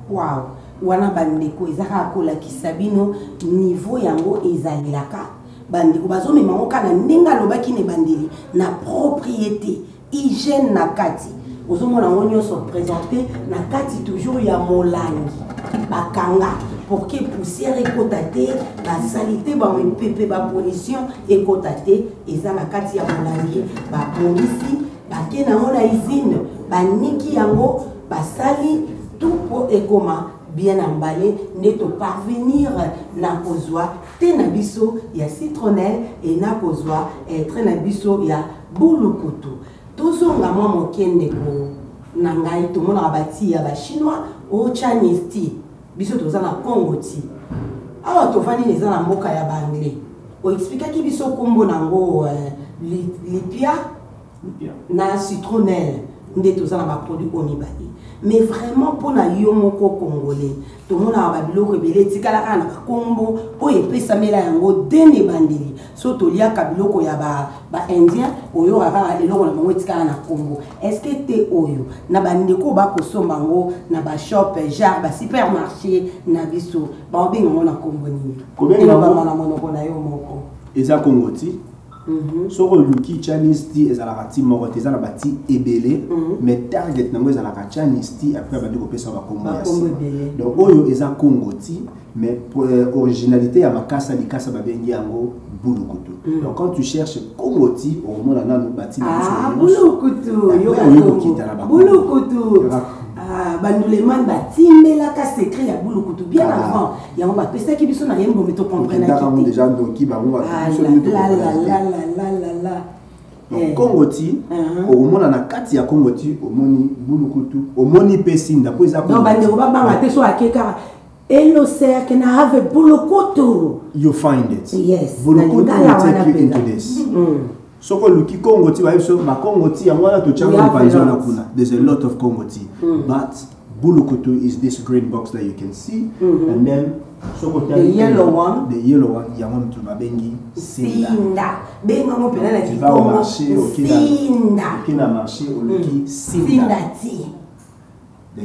Wow. Wana bandeko ezaka kola kisabino niveau yango ezalilaka bandeko bazomema okana ndinga lobaki ne bandeli na propriété hygiène na kati ozomona ngonyo so présenter na kati toujours ya molangi bakanga pour que poussière ekotate la salité ba pepe ba pollution ekotate eza na kati ya molangi ba polisi bakena ngona usine baniki yango basali tout pour ekoma bien emballé, n'est au parvenir na kozwa te na biso ya citronnelle et na kozwa très na biso ya bulukutu. Tozonga mwa mokende ko na ngai to mona bati ya ba chinois o Chinese tea. Biso toza na Congo tea. Awa to fani neza na mboka ya ba anglais. O expliquer ki biso kombo nango lipia na citronnelle nde toza na ba produit omibali. Mais vraiment pour na yomoko congolais tout le monde a babilo rebelle tikala kana kombo po epesa mela yango dene bandeli so to lia kabiloko ya ba indien oyo aka eloko na bango tikala na kombo est-ce que te oyo na bandeko ba kosomba ngo na ba shop genre ba supermarché na biso ba obenga na kombo nini ko ba mala monoko na yo moko eza kongoti. Soko luki Chinese tea ezalaka ti moko te ezala bati ebele mais target nango ezalaka Chinese tea après bandi kopesa ba kombo ya si. Donc oyo eza Congo tea mais pour originalité ya makasa likasa babengi yango bulukutu. Donc quand tu cherches Congo tea au moment là nous bati na bulukutu yo bulukutu banduleman batimbela ka secret ya bulukutu bien avant yango bapesa ki biso na yembo meto comprendre déjà donc ki ba la donc Kongoti omona na kati ya Kongoti omoni Bulukutu omoni pe Sinda po eza non bande ko ba ba te so akeka Hello sir, can I have a Bulukutu? You find it. Yes. Bulukutu will take you into this. So ko luki Kongoti wa so ma Kongoti amwana to changa panzo na kuna. There's a lot of Kongoti. But Bulukutu is this green box that you can see, and then so the yellow one, yamon to babengi Sinda. Benga mo pena na tu vas au marché au Sinda. Qui na marché au luki Sinda. Sinda ti.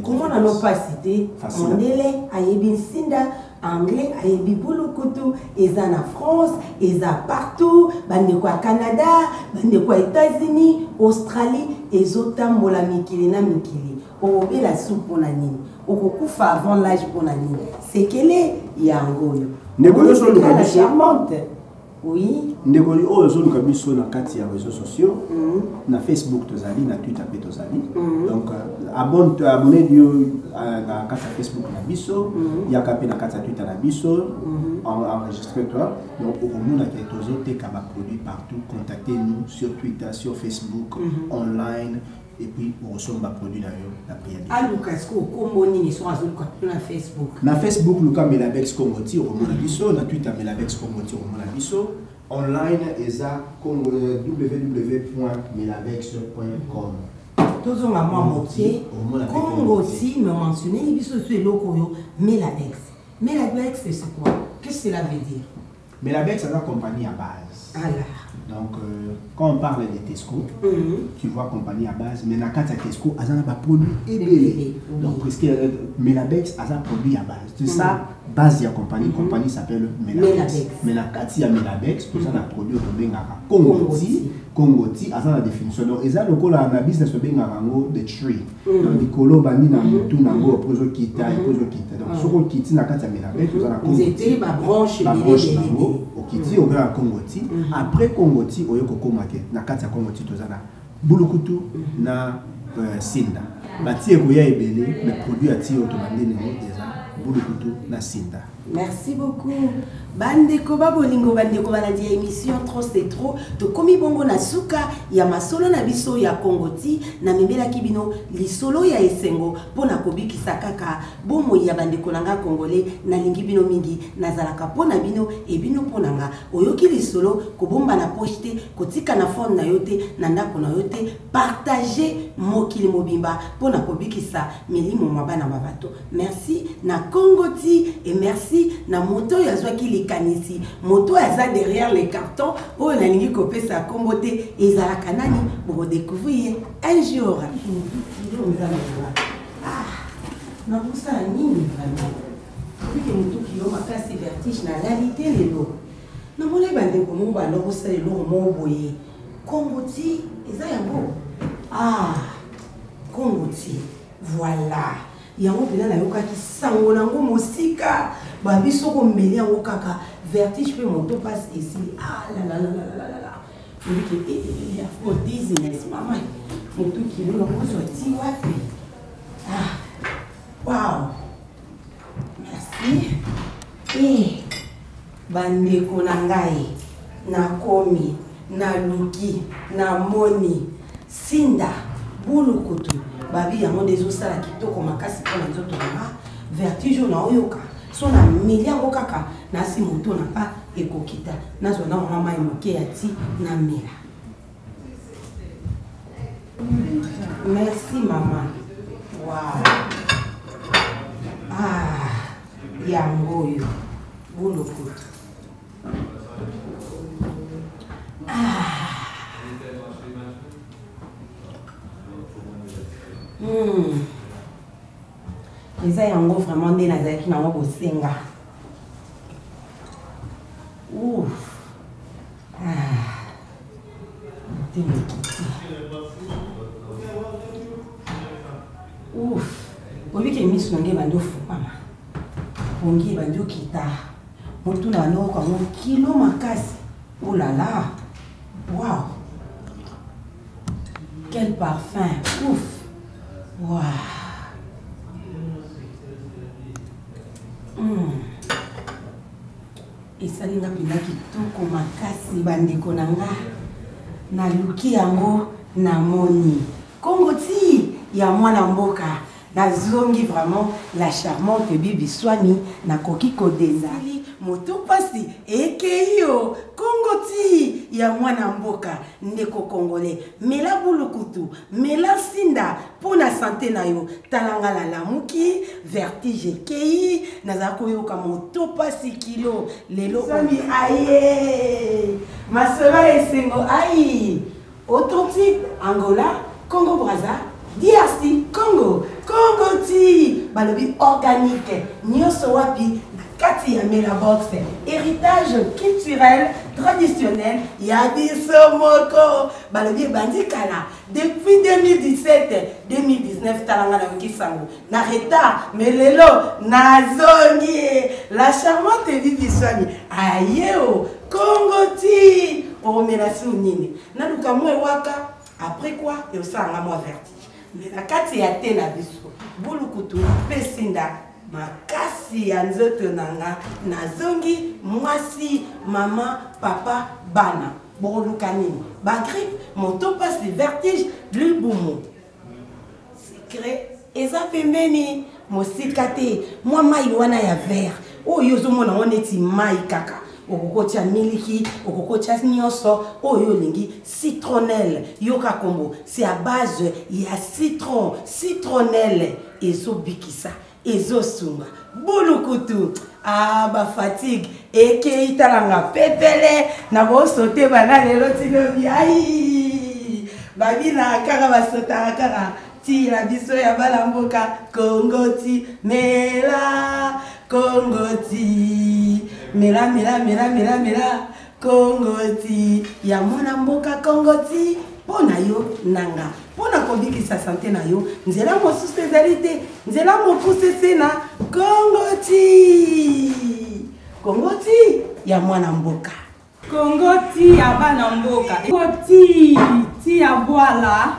Comment on n'a pas cité? Mondele ayebi Sinda, anglais ayebi Bulukutu, eza na France, eza partout, bande kwa Canada, bande kwa États-Unis, Australie, ezotambola mikili na mikili. Obe la soupe pour la nini. Okukufa avant l'âge pour la nini. C'est qu'elle est yangoyo. Ndekolo so la charmante. Oui. Ndekolo o zo lukabiso na kati ya réseaux sociaux. Na Facebook tozali, na Twitter pe tozali. Donc abonne dio na kati ya Facebook na biso, yaka pe na kati ya Twitter na biso. Enregistre-toi. Donc au monde qui tozo te kaba produit partout, contactez-nous sur Twitter, sur Facebook, online. Et puis on reçoit ma produit d'ailleurs la prière. Ah Lucas ko komboni ni so azuka na Facebook. Na Facebook Lucas Melabex Kongoti au monde biso, na Twitter Melabex Kongoti au monde biso. Online eza www.melabex.com. Tous on a moitié. Kongoti me mentionné ni biso sur eloko yo Melabex. Melabex c'est quoi? Qu'est-ce que cela veut dire? Melabex c'est une compagnie à base. Alors. Donc, quand on parle de Tesco, tu vois compagnie à base, mais dans le cas de Tesco, il y a un produit ébélé. Donc, presque Melabex a un produit à base. C'est ça, base de la compagnie. La compagnie s'appelle Melabex. Mais dans le cas de Melabex, il y a un produit qui est Kongoti. Kongoti, il y a la définition. Donc, il y a un business qui est de tree. Donc, il y a un bandi dans le tout, il y a un projet qui est. Donc, si on quitte dans le cas de Melabex, il y a un Kongoti. Ma branche, Okiti au grand Kongoti. Après Kongoti, au yoko komake na kati ya Kongoti tozana Bulukutu na Sinda. Bati ekoya ebele mais produit ati automandé ne déjà Bulukutu na Sinda. Merci beaucoup. Bandeko babolingo bandeko baladi émission trop c'est trop. To komi bongo na suka ya masolo na biso ya Kongoti na membela kibino lisolo ya esengo pona kobikisa kaka bomo ya bandeko nanga congolais na lingi bino mingi nazalaka pona bino e bino pona nga oyoki lisolo kobomba na poste kotika na phone na yote na ndako na yote partager mokili mobimba pona kobikisa milimo mabana babato. Merci na Kongoti et merci na moto ya zwaki kanisi moto aza derrière les cartons oh na lingi kopesa kombote ezala kanani pour découvrir un jour na busa nini vraiment que moto ki yo makasi vertige na réalité lelo na mona bande ko mo ba lo busa lelo mo boye komboti eza yango Kongoti voilà yango pena na yoka ki sango nango mosika ba biso ko mbeli yango kaka vertige pe moto passe ici la la oui que il y a for business maman moto ki lo ko sorti wapi wow merci bandeko na ngai na komi na luki na moni Sinda Bulukutu babi yango dezo sala kitoko makasi pona nzoto na vertige na oyoka so na miliango kaka na si moto na pa ekokita nazo na mama emoke ya ti na mela. Merci maman. Wow. Yango yo Bulukutu. Eza yango vraiment nde nazalaki nango kosenga. Obike miso nge bando fukama. Pongi bando kita. Motu na no kwa mo kilo makasi. Oh là là. Wow. Quel parfum. Ouf. Wow. Esalinga pina kitoko makasi bandeko nanga na luki yango na moni Congo ti ya mwana mboka na zongi vraiment la charmante Bibi Swami na koki kodenda moto pasi ekeyo Congo ti ya mwana mboka ndeko congolais mela bulukutu mela sinda pona santé na yo talanga la lamuki vertige kei nazako yoka moto pasi kilo lelo Swami aye masora esengo aye authentique Angola Congo Brazza DRC Congo ti balobi organique nyoso wapi kati ya mela box héritage culturel traditionnel ya biso moko balobi bandikala depuis 2017 talanga na ngisango na retard melelo nazongi la charmante Bibi Swami ayeo Congo ti omelation nini na luka mwe waka après quoi et au sang à moi vertige mais la kati ya te na biso bulukutu pesinda makasi ya nzoto nanga nazongi mwasi mama papa bana boluka nini ba grippe moto passe le vertige le boumou secret eza pembeni mosika te mwa mai wana ya vert oyo ozomona oneti mai kaka okokotia miliki okokotia nyonso oyo lingi citronnelle yoka kombo c'est à base ya citronnelle ezobikisa ezosunga bulukutu ba fatigue eke italanga pepele na bosote bana lelo tinobi ai babina kaka basota kaka ti la biso ya balamboka Congo ti mela Congo ti mela Congo ti ya mwana mboka Congo ti pona yo nanga pona kobikisa santé na yo nzela mosusu ezali te nzela mokuse sena Congo ti ya mwana mboka Congo ti ya bana mboka Congo ti ya bwala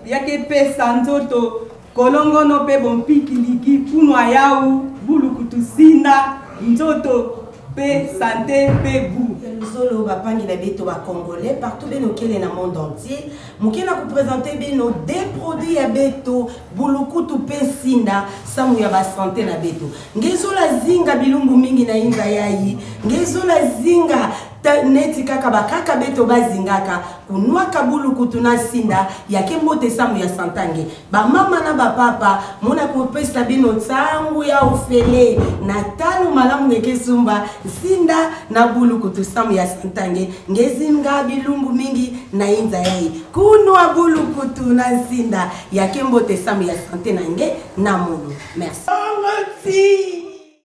yake pesa nzoto kolongono pe bompikiliki punwa yau bulukutu sinda nzoto pe santé pe goût solo bapangi na beto ba congolais partout beno kele na monde entier mukena ku présenter beno des produits ya beto bulukutu pe sinda samu ya ba santé na beto ngezola zinga bilumbu mingi na inga yayi ngezola zinga neti kaka bakaka beto bazingaka kunwa kabulukutu na sinda yake mbote samu ya santange ba mama na ba papa mona ko pesa bino tsangu ya ofele na talo malamu ngeke sumba sinda na bulukutu samu ya santange ngezinga bilumbu mingi na inza yai kunwa bulukutu na sinda yake mbote samu ya santé na nge na mulu merci